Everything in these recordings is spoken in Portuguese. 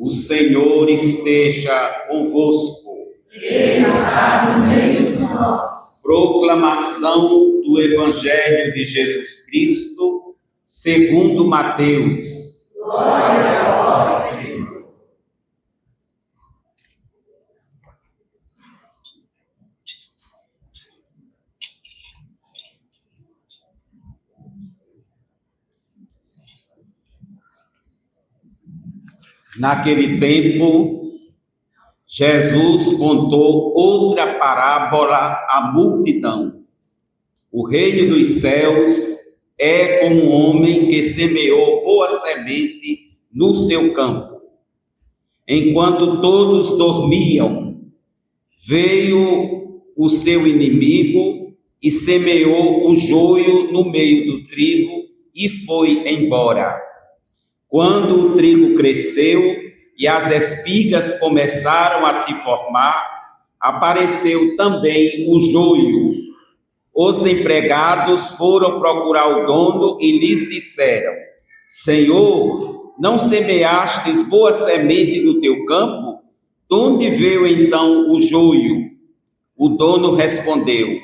O Senhor esteja convosco. Ele está no meio de nós. Proclamação do Evangelho de Jesus Cristo, segundo Mateus. Glória a vós, Senhor. Naquele tempo, Jesus contou outra parábola à multidão. O reino dos céus é como um homem que semeou boa semente no seu campo. Enquanto todos dormiam, veio o seu inimigo e semeou o joio no meio do trigo e foi embora. Quando o trigo cresceu e as espigas começaram a se formar, apareceu também o joio. Os empregados foram procurar o dono e lhes disseram: Senhor, não semeastes boa semente no teu campo? De onde veio então o joio? O dono respondeu: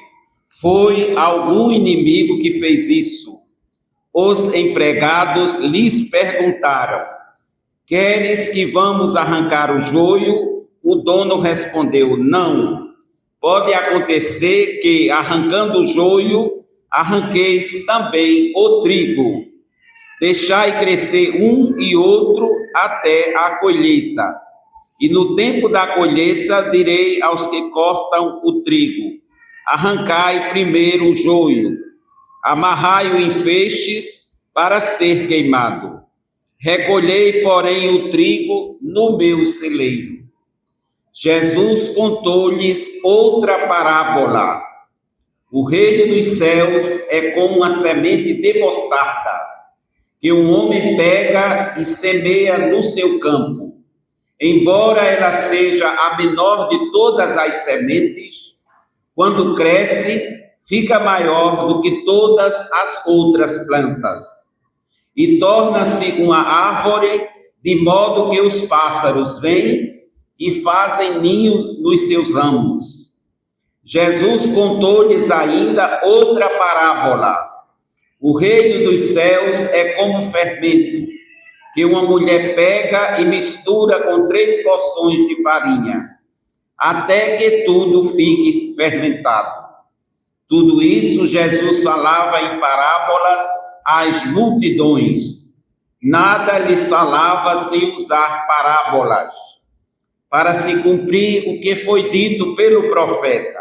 Foi algum inimigo que fez isso. Os empregados lhes perguntaram: Queres que vamos arrancar o joio? O dono respondeu: Não. Pode acontecer que, arrancando o joio, arranqueis também o trigo. Deixai crescer um e outro até a colheita. E no tempo da colheita direi aos que cortam o trigo: Arrancai primeiro o joio, amarrai-o em feixes para ser queimado. Recolhei, porém, o trigo no meu celeiro. Jesus contou-lhes outra parábola. O reino dos céus é como uma semente de mostarda, que um homem pega e semeia no seu campo. Embora ela seja a menor de todas as sementes, quando cresce, fica maior do que todas as outras plantas, e torna-se uma árvore, de modo que os pássaros vêm e fazem ninho nos seus ramos. Jesus contou-lhes ainda outra parábola. O reino dos céus é como um fermento, que uma mulher pega e mistura com 3 porções de farinha, até que tudo fique fermentado. Tudo isso Jesus falava em parábolas às multidões. Nada lhes falava sem usar parábolas, para se cumprir o que foi dito pelo profeta: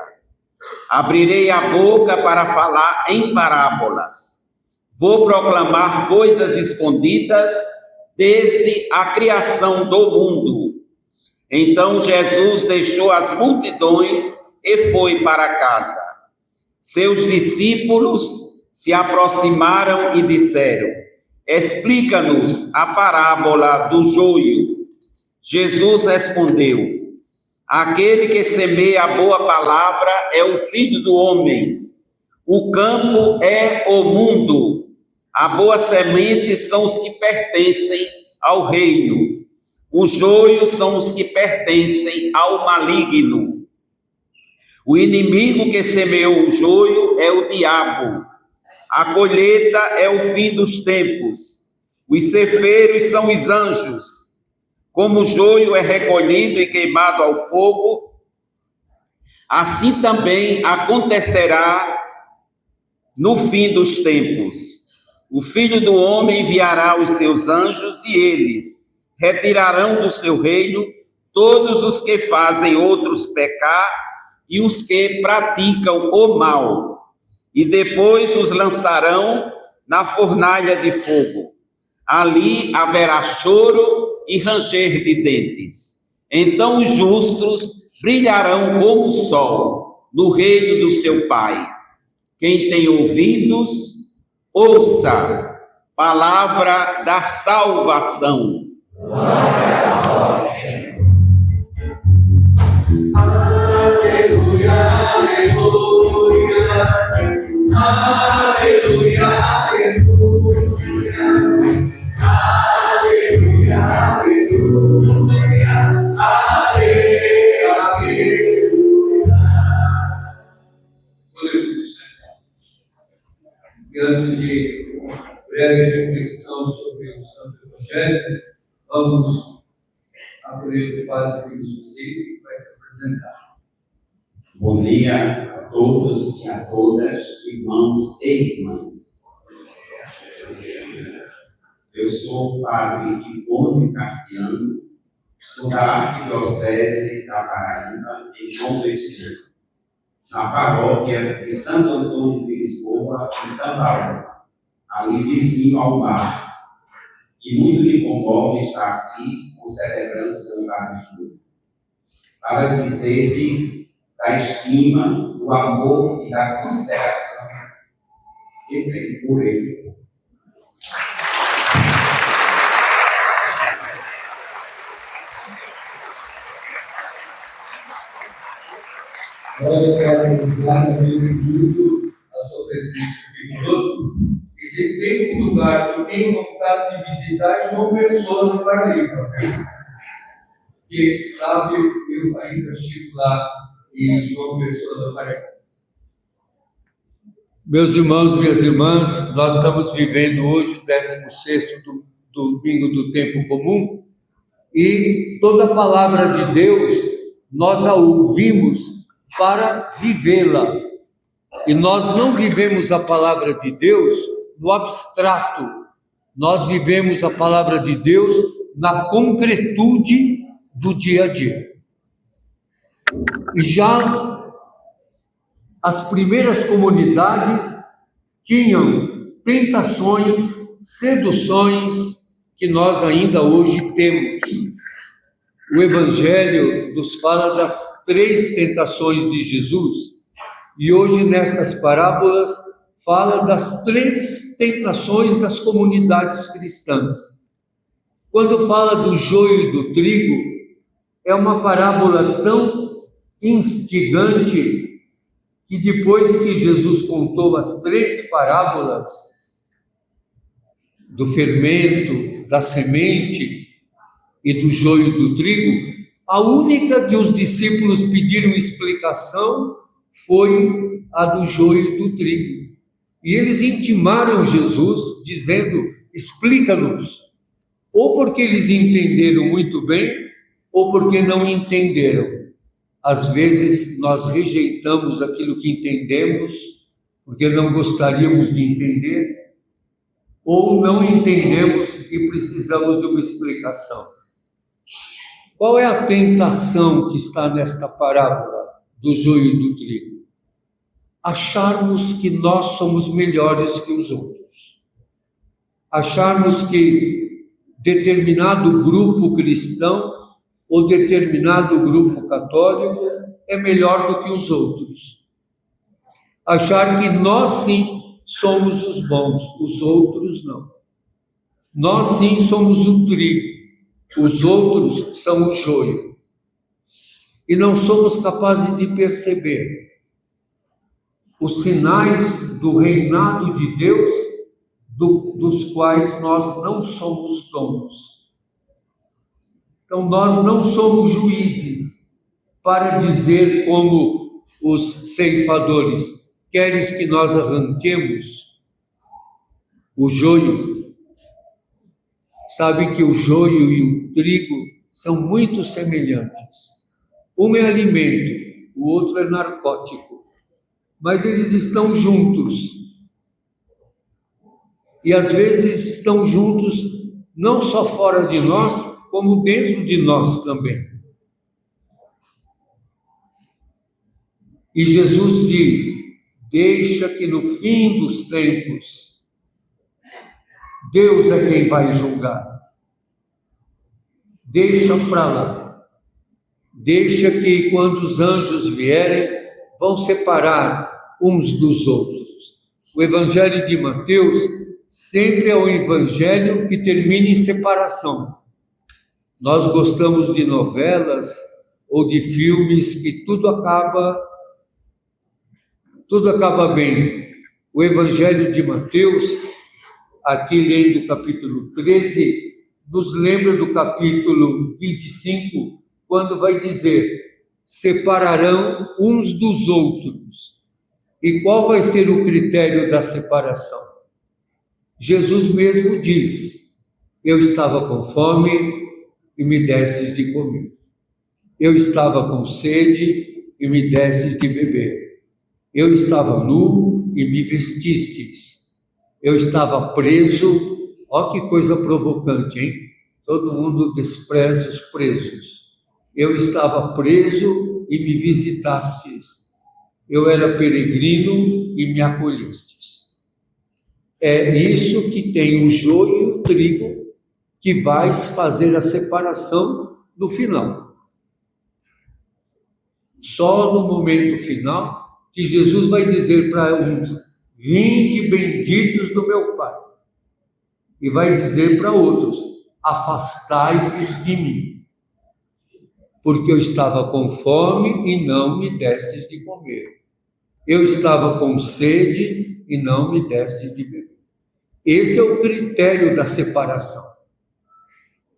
Abrirei a boca para falar em parábolas. Vou proclamar coisas escondidas desde a criação do mundo. Então Jesus deixou as multidões e foi para casa. Seus discípulos se aproximaram e disseram: Explica-nos a parábola do joio. Jesus respondeu: Aquele que semeia a boa palavra é o Filho do Homem. O campo é o mundo. A boa semente são os que pertencem ao reino. Os joios são os que pertencem ao maligno. O inimigo que semeou o joio é o diabo. A colheita é o fim dos tempos. Os ceifeiros são os anjos. Como o joio é recolhido e queimado ao fogo, assim também acontecerá no fim dos tempos. O Filho do Homem enviará os seus anjos e eles retirarão do seu reino todos os que fazem outros pecar e os que praticam o mal, e depois os lançarão na fornalha de fogo. Ali haverá choro e ranger de dentes. Então os justos brilharão como o sol no reino do seu Pai. Quem tem ouvidos, ouça. Palavra da salvação. Glória a vós, Senhor. Aleluia, aleluia, aleluia, aleluia, aleluia, aleluia. breve reflexão sobre o Santo Evangelho. Vamos acolher o Padre José, que vai se apresentar. Bom dia a todos e a todas, irmãos e irmãs. Eu sou o Padre Ivone Cassiano, sou da Arquidiocese da Paraíba, em João Pessoa, na paróquia de Santo Antônio de Lisboa, em Tambaú, ali vizinho ao mar. E muito me comove estar aqui celebrando o Eucaristia, para dizer-lhe da estima, do amor e da consideração que tenho por ele. Agora eu quero usar no meu minuto a sua presença aqui conosco. E se tem um lugar que eu tenho vontade de visitar é João Pessoa, no Paraíba. Quem sabe eu ainda chego lá em João Pessoa, no Paraíba. Meus irmãos, minhas irmãs, nós estamos vivendo hoje o 16º domingo do tempo comum e toda a palavra de Deus nós a ouvimos para vivê-la. E nós não vivemos a palavra de Deus no abstrato, nós vivemos a palavra de Deus na concretude do dia a dia. E já as primeiras comunidades tinham tentações, seduções que nós ainda hoje temos. O Evangelho nos fala das 3 tentações de Jesus, e hoje nestas parábolas fala das 3 tentações das comunidades cristãs. Quando fala do joio e do trigo, é uma parábola tão instigante que depois que Jesus contou as 3 parábolas do fermento, da semente e do joio e do trigo, a única que os discípulos pediram explicação foi a do joio e do trigo. E eles intimaram Jesus, dizendo, explica-nos. Ou porque eles entenderam muito bem, ou porque não entenderam. Às vezes nós rejeitamos aquilo que entendemos, porque não gostaríamos de entender, ou não entendemos e precisamos de uma explicação. Qual é a tentação que está nesta parábola do joio e do trigo? Acharmos que nós somos melhores que os outros. Acharmos que determinado grupo cristão ou determinado grupo católico é melhor do que os outros. Achar que nós sim somos os bons, os outros não. Nós sim somos o trigo, os outros são o joio. E não somos capazes de perceber os sinais do reinado de Deus, dos quais nós não somos donos. Então, nós não somos juízes para dizer como os ceifadores, queres que nós arranquemos o joio? Sabe que o joio e o trigo são muito semelhantes. Um é alimento, o outro é narcótico. Mas eles estão juntos. E às vezes estão juntos não só fora de nós, como dentro de nós também. E Jesus diz, deixa que no fim dos tempos, Deus é quem vai julgar. Deixa para lá. Deixa que quando os anjos vierem, vão separar uns dos outros. O Evangelho de Mateus sempre é o Evangelho que termina em separação. Nós gostamos de novelas ou de filmes que tudo acaba bem. O Evangelho de Mateus, aqui lendo o capítulo 13, nos lembra do capítulo 25, quando vai dizer, separarão uns dos outros. E qual vai ser o critério da separação? Jesus mesmo diz: eu estava com fome e me desses de comer. Eu estava com sede e me desses de beber. Eu estava nu e me vestistes. Eu estava preso. Ó, que coisa provocante, hein? Todo mundo despreza os presos. Eu estava preso e me visitastes. Eu era peregrino e me acolhestes. É isso que tem o joio e o trigo, que vai fazer a separação no final. Só no momento final que Jesus vai dizer para uns: vinde benditos do meu Pai. E vai dizer para outros: afastai-vos de mim, porque eu estava com fome e não me destes de comer. Eu estava com sede e não me destes de beber. Esse é o critério da separação.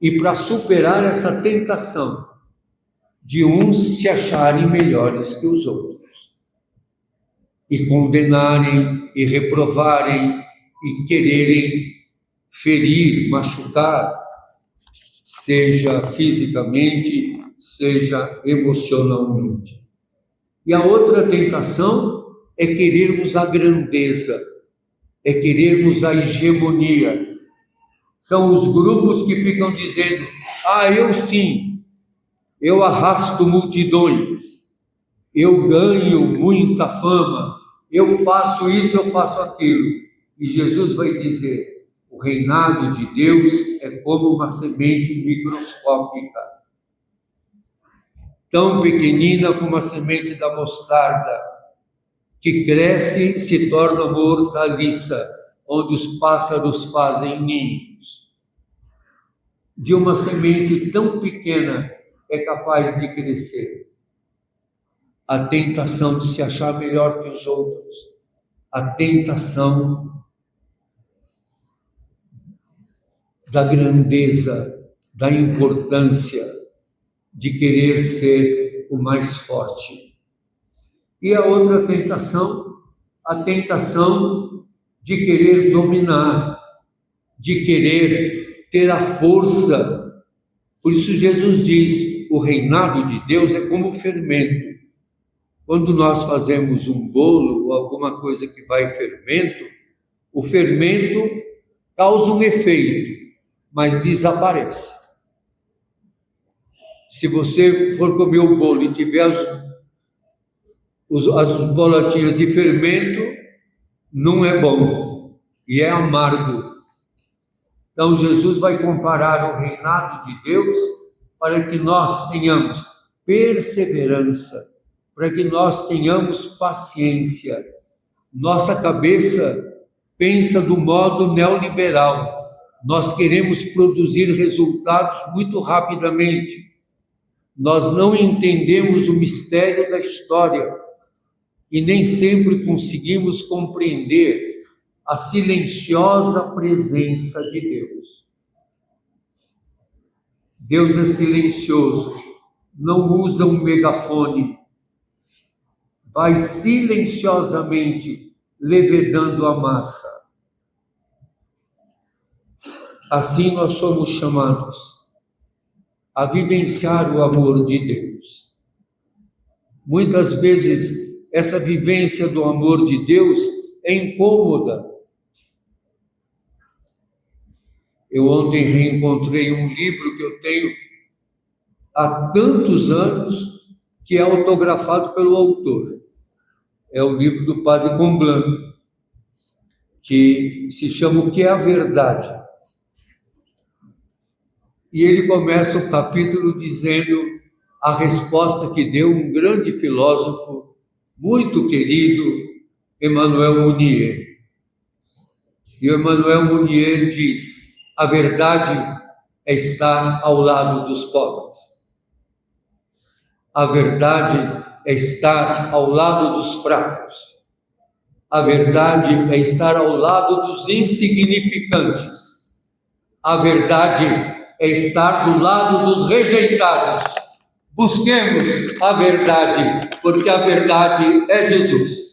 E para superar essa tentação de uns se acharem melhores que os outros, e condenarem, e reprovarem, e quererem ferir, machucar, seja fisicamente, seja emocionalmente. E a outra tentação é querermos a grandeza, é querermos a hegemonia. São os grupos que ficam dizendo: eu sim, eu arrasto multidões, eu ganho muita fama, eu faço isso, eu faço aquilo. E Jesus vai dizer: o reinado de Deus é como uma semente microscópica, tão pequenina como a semente da mostarda, que cresce e se torna uma hortaliça, onde os pássaros fazem ninhos. De uma semente tão pequena é capaz de crescer a tentação de se achar melhor que os outros, a tentação da grandeza, da importância, de querer ser o mais forte. E a outra tentação, a tentação de querer dominar, de querer ter a força. Por isso Jesus diz: o reinado de Deus é como fermento. Quando nós fazemos um bolo ou alguma coisa que vai fermento, o fermento causa um efeito, mas desaparece. Se você for comer o bolo e tiver as bolotinhas de fermento, não é bom e é amargo. Então Jesus vai comparar o reinado de Deus para que nós tenhamos perseverança, para que nós tenhamos paciência. Nossa cabeça pensa do modo neoliberal. Nós queremos produzir resultados muito rapidamente. Nós não entendemos o mistério da história e nem sempre conseguimos compreender a silenciosa presença de Deus. Deus é silencioso, não usa um megafone, vai silenciosamente levedando a massa. Assim nós somos chamados a vivenciar o amor de Deus. Muitas vezes essa vivência do amor de Deus é incômoda. Eu ontem reencontrei um livro que eu tenho há tantos anos, que é autografado pelo autor. É o livro do Padre Comblan, que se chama O que é a Verdade? E ele começa o capítulo dizendo a resposta que deu um grande filósofo, muito querido, Emmanuel Mounier. E o Emmanuel Mounier diz: a verdade é estar ao lado dos pobres. A verdade é estar ao lado dos fracos. A verdade é estar ao lado dos insignificantes. A verdade é estar do lado dos rejeitados. Busquemos a verdade, porque a verdade é Jesus.